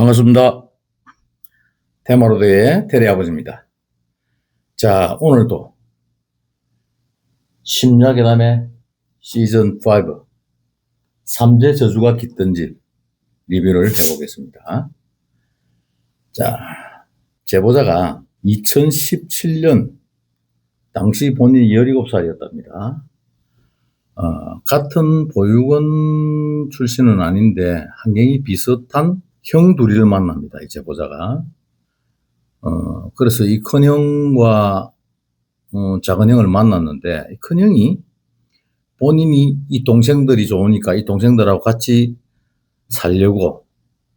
반갑습니다. 테마로드의 테리아버지입니다. 자, 오늘도 심야괴담의 시즌5 삼재 저주가 깃든 집 리뷰를 해보겠습니다. 자, 제보자가 2017년 당시 본인이 17살이었답니다. 같은 보육원 출신은 아닌데 환경이 비슷한 형 둘이를 만납니다. 이 제보자가. 그래서 이 큰형과 작은 형을 만났는데, 이 큰형이 본인이 이 동생들이 좋으니까 이 동생들하고 같이 살려고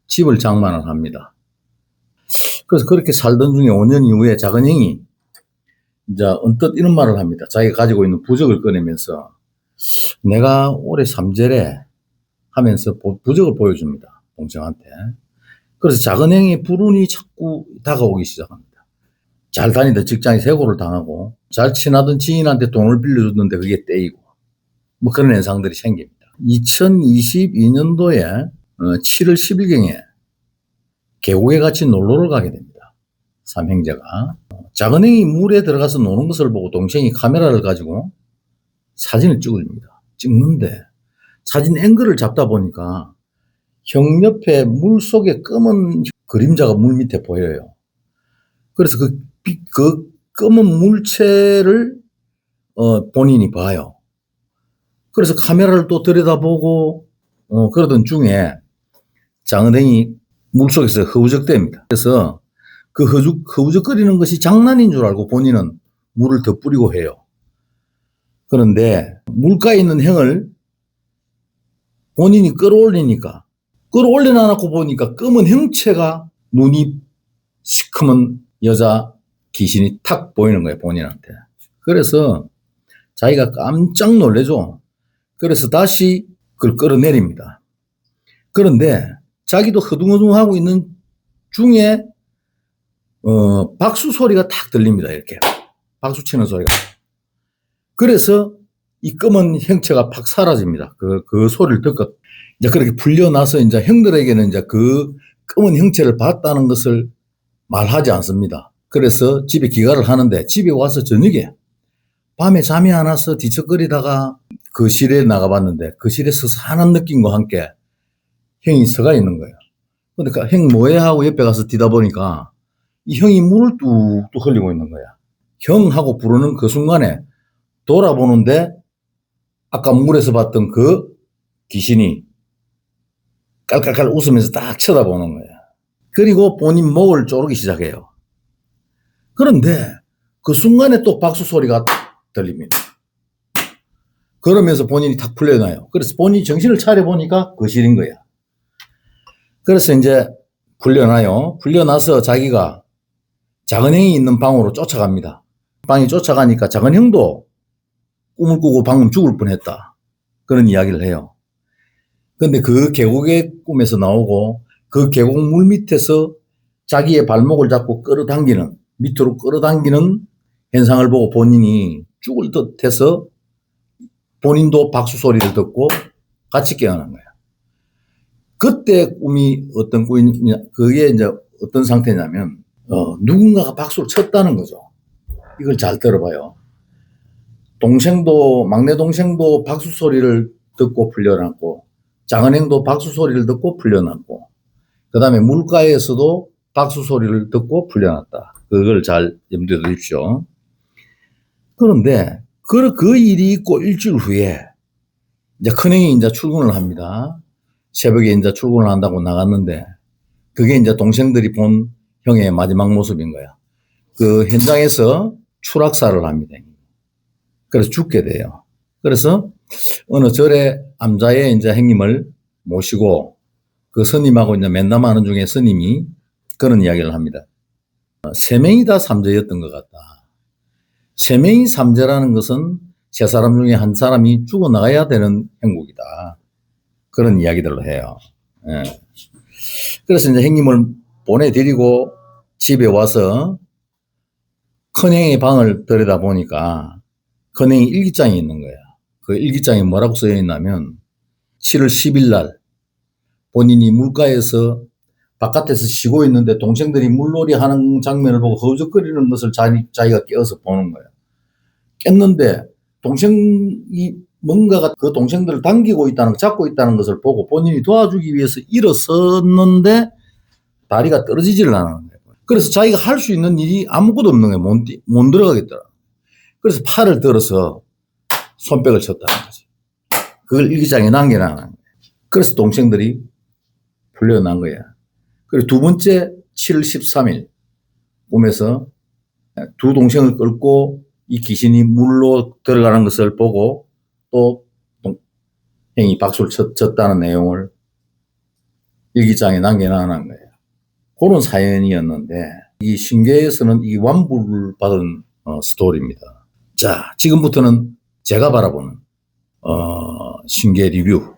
집을 장만을 합니다. 그래서 그렇게 살던 중에 5년 이후에 작은 형이 이제 언뜻 이런 말을 합니다. 자기가 가지고 있는 부적을 꺼내면서 내가 올해 삼재래 하면서 부적을 보여줍니다. 동생한테. 그래서 작은 형의 불운이 자꾸 다가오기 시작합니다. 잘 다니던 직장에 세고를 당하고 잘 친하던 지인한테 돈을 빌려줬는데 그게 떼이고 뭐 그런 현상들이 생깁니다. 2022년도에 7월 10일경에 계곡에 같이 놀러를 가게 됩니다. 삼형제가. 작은 형이 물에 들어가서 노는 것을 보고 동생이 카메라를 가지고 사진을 찍는데 사진 앵글을 잡다 보니까 형 옆에 물 속에 검은 그림자가 물 밑에 보여요. 그래서 그 검은 물체를 본인이 봐요. 그래서 카메라를 또 들여다보고 그러던 중에 장은행이 물속에서 허우적댑니다. 그래서 그 허우적거리는 것이 장난인 줄 알고 본인은 물을 더 뿌리고 해요. 그런데 물가에 있는 형을 본인이 끌어올리니까 끌어올려놔놓고 보니까 검은 형체가 눈이 시커먼 여자 귀신이 탁 보이는 거예요, 본인한테. 그래서 자기가 깜짝 놀래죠. 그래서 다시 그걸 끌어내립니다. 그런데 자기도 허둥허둥하고 있는 중에 박수 소리가 탁 들립니다. 이렇게 박수 치는 소리가. 그래서 이 검은 형체가 팍 사라집니다. 그 소리를 듣고 이제 그렇게 풀려나서 이제 형들에게는 이제 그 검은 형체를 봤다는 것을 말하지 않습니다. 그래서 집에 귀가를 하는데 집에 와서 저녁에 밤에 잠이 안 와서 뒤척거리다가 그 실에 나가봤는데 그 실에 스산한 느낌과 함께 형이 서가 있는 거예요. 그러니까 형 뭐해 하고 옆에 가서 뒤다 보니까 이 형이 물을 뚝뚝 흘리고 있는 거야. 형 하고 부르는 그 순간에 돌아보는데 아까 물에서 봤던 그 귀신이 깔깔깔 웃으면서 딱 쳐다보는 거예요. 그리고 본인 목을 조르기 시작해요. 그런데 그 순간에 또 박수 소리가 들립니다. 그러면서 본인이 탁 풀려나요. 그래서 본인이 정신을 차려보니까 거실인 거야. 그래서 이제 풀려나요. 풀려나서 자기가 작은 형이 있는 방으로 쫓아갑니다. 방에 쫓아가니까 작은 형도 꿈을 꾸고 방금 죽을 뻔했다. 그런 이야기를 해요. 근데 그 계곡의 꿈에서 나오고 그 계곡 물 밑에서 자기의 발목을 잡고 밑으로 끌어당기는 현상을 보고 본인이 죽을 듯 해서 본인도 박수 소리를 듣고 같이 깨어난 거야. 그때 꿈이 어떤 꿈이냐, 그게 이제 어떤 상태냐면, 누군가가 박수를 쳤다는 거죠. 이걸 잘 들어봐요. 막내 동생도 박수 소리를 듣고 풀려났고, 작은 형도 박수 소리를 듣고 풀려났고, 그 다음에 물가에서도 박수 소리를 듣고 풀려났다. 그걸 잘 염두에 두십시오. 그런데 그 일이 있고 일주일 후에 이제 큰형이 이제 출근을 합니다. 새벽에 이제 출근을 한다고 나갔는데 그게 이제 동생들이 본 형의 마지막 모습인 거야. 그 현장에서 추락사를 합니다. 그래서 죽게 돼요. 그래서 어느 절에 암자의 이제 형님을 모시고 그 스님하고 이제 면담하는 중에 스님이 그런 이야기를 합니다. 3명이 다 삼재였던 것 같다. 3명이 삼재라는 것은 3사람 중에 한 사람이 죽어나가야 되는 형국이다. 그런 이야기들을 해요. 예. 그래서 이제 형님을 보내드리고 집에 와서 큰형의 방을 들여다보니까 큰형이 일기장이 있는 거예요. 그 일기장에 뭐라고 쓰여 있냐면 7월 10일 날 본인이 물가에서 바깥에서 쉬고 있는데 동생들이 물놀이 하는 장면을 보고 허우적거리는 것을 자기가 깨어서 보는 거예요. 깼는데 동생이 뭔가가 그 동생들을 당기고 있다는, 잡고 있다는 것을 보고 본인이 도와주기 위해서 일어섰는데 다리가 떨어지지를 않는 거예요. 그래서 자기가 할 수 있는 일이 아무것도 없는 거예요. 못 들어가겠더라. 그래서 팔을 들어서 손뼉을 쳤다는 거지. 그걸 일기장에 남겨놔는 거예요. 그래서 동생들이 풀려난 거야. 그리고 두 번째 7월 13일 꿈에서 두 동생을 끌고 이 귀신이 물로 들어가는 것을 보고 또 형이 박수를 쳤다는 내용을 일기장에 남겨놔는 거예요. 그런 사연이었는데 이 신계에서는 이 완불을 받은 스토리입니다. 자, 지금부터는 제가 바라보는 신계 리뷰.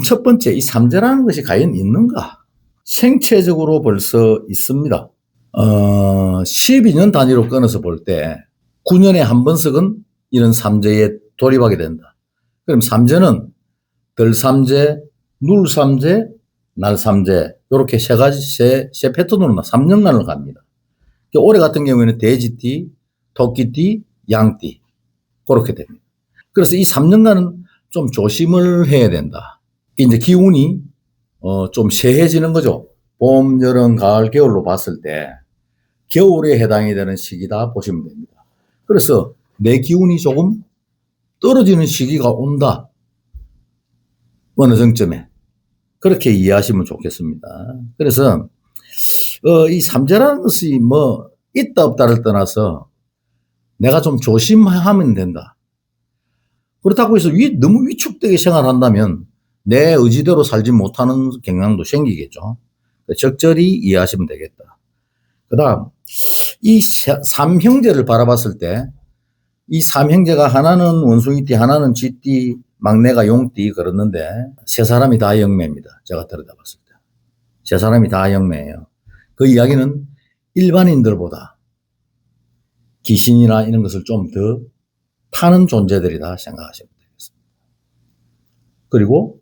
첫 번째, 이 삼재라는 것이 과연 있는가? 생체적으로 벌써 있습니다. 12년 단위로 끊어서 볼 때 9년에 한 번씩은 이런 삼재에 돌입하게 된다. 그럼 삼재는 덜삼재, 눌삼재, 날삼재 이렇게 세 가지 세 패턴으로 3년간을 갑니다. 올해 같은 경우에는 돼지띠, 토끼띠, 양띠 그렇게 됩니다. 그래서 이 3년간은 좀 조심을 해야 된다. 이제 기운이 좀 쇠해지는 거죠. 봄, 여름, 가을, 겨울로 봤을 때 겨울에 해당이 되는 시기다 보시면 됩니다. 그래서 내 기운이 조금 떨어지는 시기가 온다. 어느 정점에. 그렇게 이해하시면 좋겠습니다. 그래서 이 삼재라는 것이 뭐 있다 없다를 떠나서 내가 좀 조심하면 된다. 그렇다고 해서 너무 위축되게 생활한다면 내 의지대로 살지 못하는 경향도 생기겠죠. 적절히 이해하시면 되겠다. 그 다음 이 삼형제를 바라봤을 때 이 삼형제가 하나는 원숭이띠, 하나는 쥐띠, 막내가 용띠 그러는데 세 사람이 다 영매입니다. 제가 들여다봤을 때. 세 사람이 다 영매예요. 그 이야기는 일반인들보다 귀신이나 이런 것을 좀 더 타는 존재들이다 생각하시면 되겠습니다. 그리고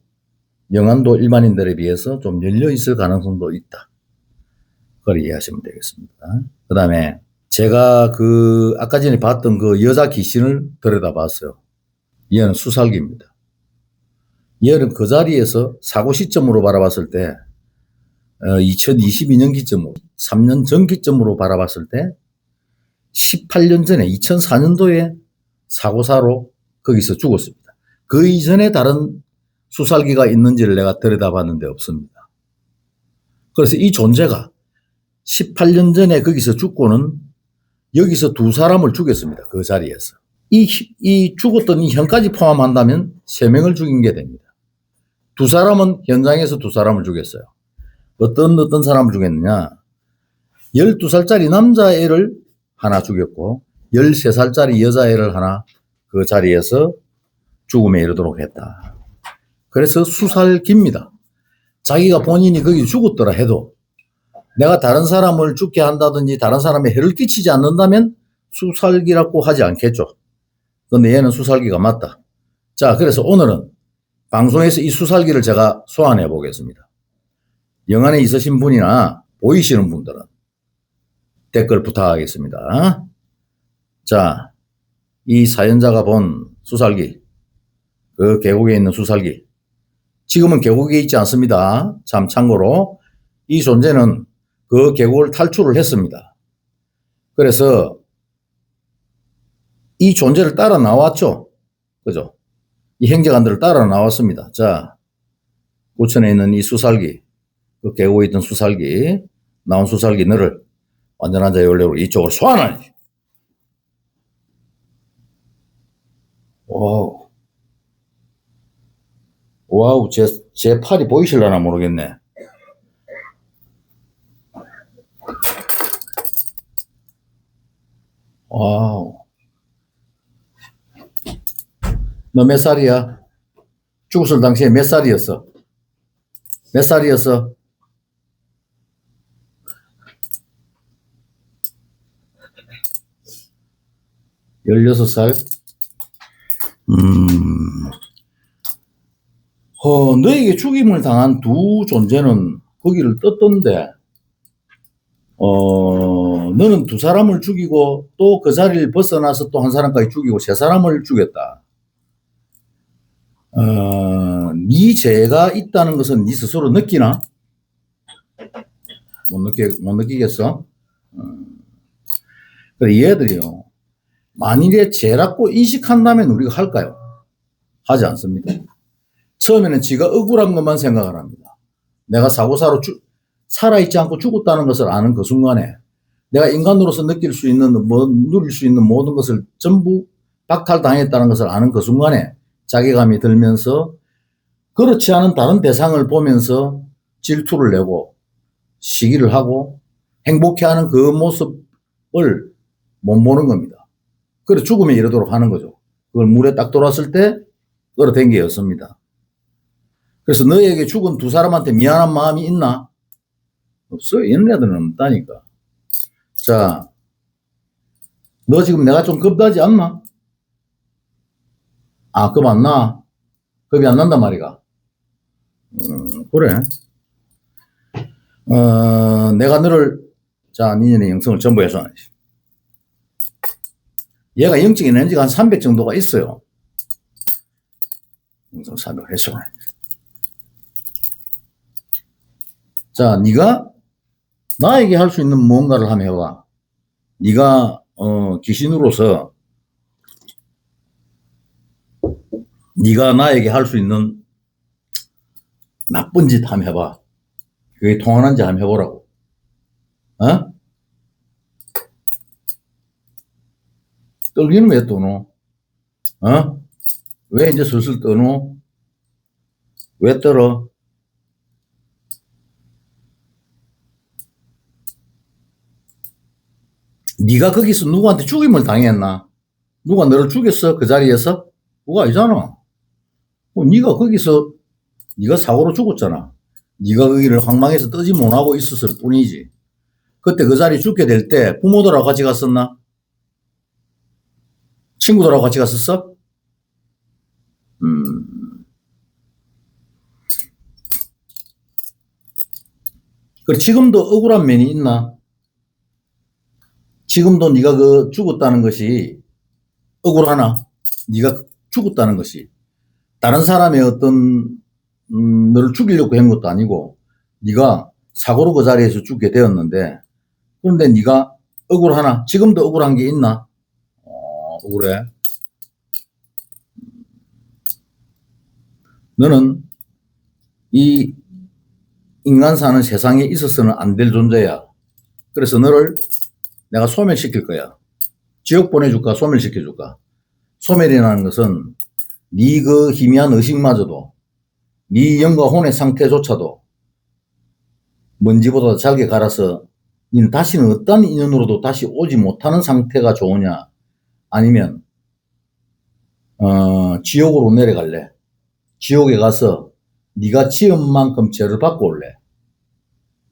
영안도 일반인들에 비해서 좀 열려 있을 가능성도 있다. 그걸 이해하시면 되겠습니다. 그 다음에 제가 아까 전에 봤던 그 여자 귀신을 들여다봤어요. 얘는 수살기입니다. 얘는 그 자리에서 사고 시점으로 바라봤을 때 2022년 기점으로 3년 전 기점으로 바라봤을 때 18년 전에 2004년도에 사고사로 거기서 죽었습니다. 그 이전에 다른 수살기가 있는지를 내가 들여다봤는데 없습니다. 그래서 이 존재가 18년 전에 거기서 죽고는 여기서 두 사람을 죽였습니다. 그 자리에서. 이 죽었던 이 형까지 포함한다면 3명을 죽인 게 됩니다. 두 사람은 현장에서 두 사람을 죽였어요. 어떤 사람을 죽였느냐. 12살짜리 남자애를 하나 죽였고 13살짜리 여자애를 하나 그 자리에서 죽음에 이르도록 했다. 그래서 수살기입니다. 자기가 본인이 거기 죽었더라 해도 내가 다른 사람을 죽게 한다든지 다른 사람에 해를 끼치지 않는다면 수살기라고 하지 않겠죠. 그런데 얘는 수살기가 맞다. 자, 그래서 오늘은 방송에서 이 수살기를 제가 소환해 보겠습니다. 영안에 있으신 분이나 보이시는 분들은 댓글 부탁하겠습니다. 자, 이 사연자가 본 수살기, 그 계곡에 있는 수살기, 지금은 계곡에 있지 않습니다. 참 참고로 이 존재는 그 계곡을 탈출을 했습니다. 그래서 이 존재를 따라 나왔죠. 그죠? 이 행적안들을 따라 나왔습니다. 자, 구천에 있는 이 수살기, 그 계곡에 있던 수살기, 나온 수살기 너를 완전한 자의 원래로 이쪽으로 소환하니. 와우, 제 팔이 보이실려나 모르겠네. 와우. 너 몇 살이야? 죽었을 당시에 몇 살이었어? 몇 살이었어? 열여섯 살? 너에게 죽임을 당한 두 존재는 거기를 떴던데 너는 두 사람을 죽이고 또 그 자리를 벗어나서 또 한 사람까지 죽이고 세 사람을 죽였다. 네 죄가 있다는 것은 네 스스로 느끼나? 못 느끼겠어? 그래, 얘들이요. 만일에 죄라고 인식한다면 우리가 할까요? 하지 않습니다. 처음에는 지가 억울한 것만 생각을 합니다. 내가 사고사로 살아있지 않고 죽었다는 것을 아는 그 순간에 내가 인간으로서 느낄 수 있는, 누릴 수 있는 모든 것을 전부 박탈당했다는 것을 아는 그 순간에 자괴감이 들면서 그렇지 않은 다른 대상을 보면서 질투를 내고 시기를 하고 행복해하는 그 모습을 못 보는 겁니다. 그래서 죽음에 이르도록 하는 거죠. 그걸 물에 딱 돌았을 때 끌어댄 게 였습니다. 그래서 너에게 죽은 두 사람한테 미안한 마음이 있나? 없어요. 이런 애들은 없다니까. 자, 너 지금 내가 좀 겁나지 않나? 아, 겁 안 나? 겁이 안 난단 말이가. 그래. 내가 너를, 자, 니네 영성을 전부 해서. 얘가 영적 에너지가 한 300 정도가 있어요. 영성 400 해서. 자, 네가 나에게 할 수 있는 뭔가를 한번 해봐. 네가 귀신으로서 네가 나에게 할 수 있는 나쁜 짓 한번 해봐. 그게 통하는지 한번 해보라고. 어? 떨기는 왜 떠노? 어? 왜 이제 슬슬 떠노? 왜 떨어? 네가 거기서 누구한테 죽임을 당했나? 누가 너를 죽였어? 그 자리에서? 그거 아니잖아. 네가 거기서 네가 사고로 죽었잖아. 네가 거기를 황망해서 뜨지 못하고 있었을 뿐이지. 그때 그 자리 죽게 될 때 부모들하고 같이 갔었나? 친구들하고 같이 갔었어? 그래, 지금도 억울한 면이 있나? 지금도 네가 그 죽었다는 것이 억울하나? 네가 죽었다는 것이 다른 사람의 어떤 너를 죽이려고 한 것도 아니고 네가 사고로 그 자리에서 죽게 되었는데 그런데 네가 억울하나? 지금도 억울한 게 있나? 억울해. 너는 이 인간 사는 세상에 있어서는 안 될 존재야. 그래서 너를 내가 소멸시킬 거야. 지옥 보내줄까? 소멸시켜줄까? 소멸이라는 것은 네 그 희미한 의식마저도 네 영과 혼의 상태조차도 먼지보다 잘게 갈아서 다시는 어떤 인연으로도 다시 오지 못하는 상태가 좋으냐? 아니면 지옥으로 내려갈래? 지옥에 가서 네가 지은 만큼 죄를 받고 올래?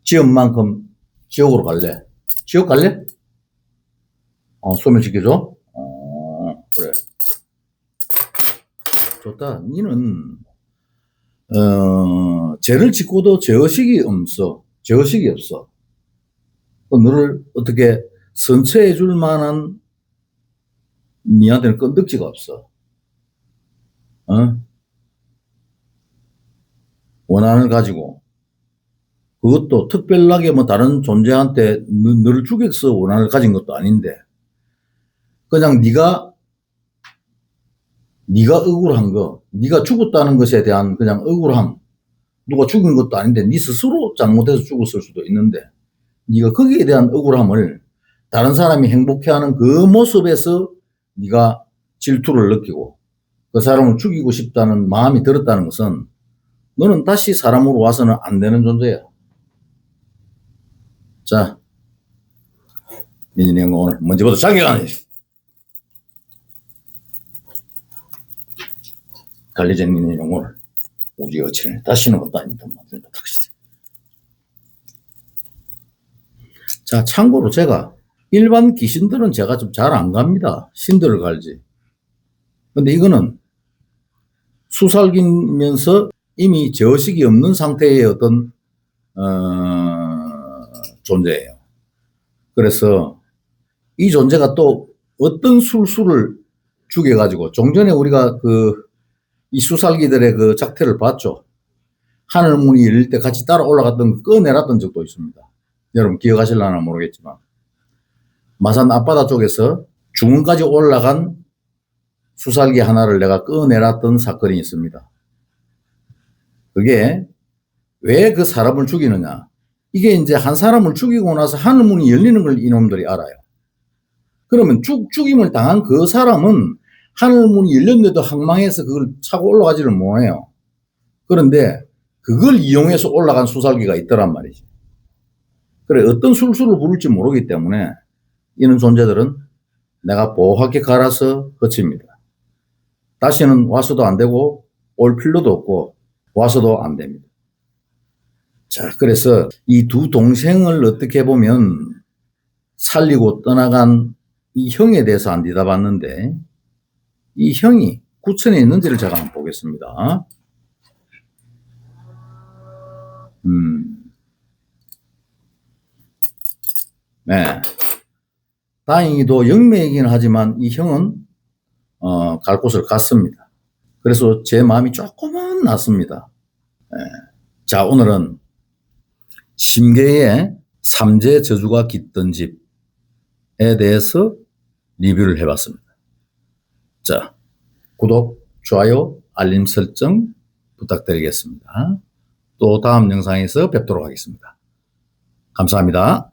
지은 만큼 지옥으로 갈래? 지옥 갈래? 소멸시켜줘? 그래. 좋다. 니는 죄를 짓고도 죄의식이 없어. 죄의식이 없어. 너를 어떻게 선처해 줄 만한 니한테는 건덕지가 없어. 원한을 가지고 그것도 특별하게 뭐 다른 존재한테 너를 죽여서 원한을 가진 것도 아닌데 그냥 네가 억울한 거, 네가 죽었다는 것에 대한 그냥 억울함, 누가 죽인 것도 아닌데 네 스스로 잘못해서 죽었을 수도 있는데 네가 거기에 대한 억울함을 다른 사람이 행복해하는 그 모습에서 네가 질투를 느끼고 그 사람을 죽이고 싶다는 마음이 들었다는 것은 너는 다시 사람으로 와서는 안 되는 존재야. 자, 민진이 형 오늘 먼지보다 자기가 관리자 민진이 형 오늘 우리 어치를 다시는 것도 아닙니다. 자, 참고로 제가 일반 귀신들은 제가 좀 잘 안 갑니다. 신들을 갈지. 근데 이거는 수살기면서 이미 죄의식이 없는 상태의 어떤 존재예요. 그래서 이 존재가 또 어떤 술수를 죽여가지고, 좀 전에 우리가 이 수살기들의 그 작태를 봤죠. 하늘문이 열릴 때 같이 따라 올라갔던 꺼내놨던 적도 있습니다. 여러분 기억하실려나 모르겠지만, 마산 앞바다 쪽에서 중원까지 올라간 수살기 하나를 내가 꺼내놨던 사건이 있습니다. 그게 왜 그 사람을 죽이느냐. 이게 이제 한 사람을 죽이고 나서 하늘문이 열리는 걸 이놈들이 알아요. 그러면 죽임을 당한 그 사람은 하늘문이 열렸는데도 항망해서 그걸 차고 올라가지를 못해요. 그런데 그걸 이용해서 올라간 수살기가 있더란 말이지. 그래, 어떤 술수를 부를지 모르기 때문에 이런 존재들은 내가 보호하게 갈아서 거칩니다. 다시는 와서도 안 되고 올 필요도 없고 와서도 안 됩니다. 자, 그래서 이 두 동생을 어떻게 보면 살리고 떠나간 이 형에 대해서 안 뒤다봤는데, 이 형이 구천에 있는지를 제가 한번 보겠습니다. 네. 다행히도 영매이긴 하지만 이 형은 갈 곳을 갔습니다. 그래서 제 마음이 조금은 났습니다. 네. 자, 오늘은 심계의 삼재 저주가 깃든 집에 대해서 리뷰를 해봤습니다. 자, 구독, 좋아요, 알림 설정 부탁드리겠습니다. 또 다음 영상에서 뵙도록 하겠습니다. 감사합니다.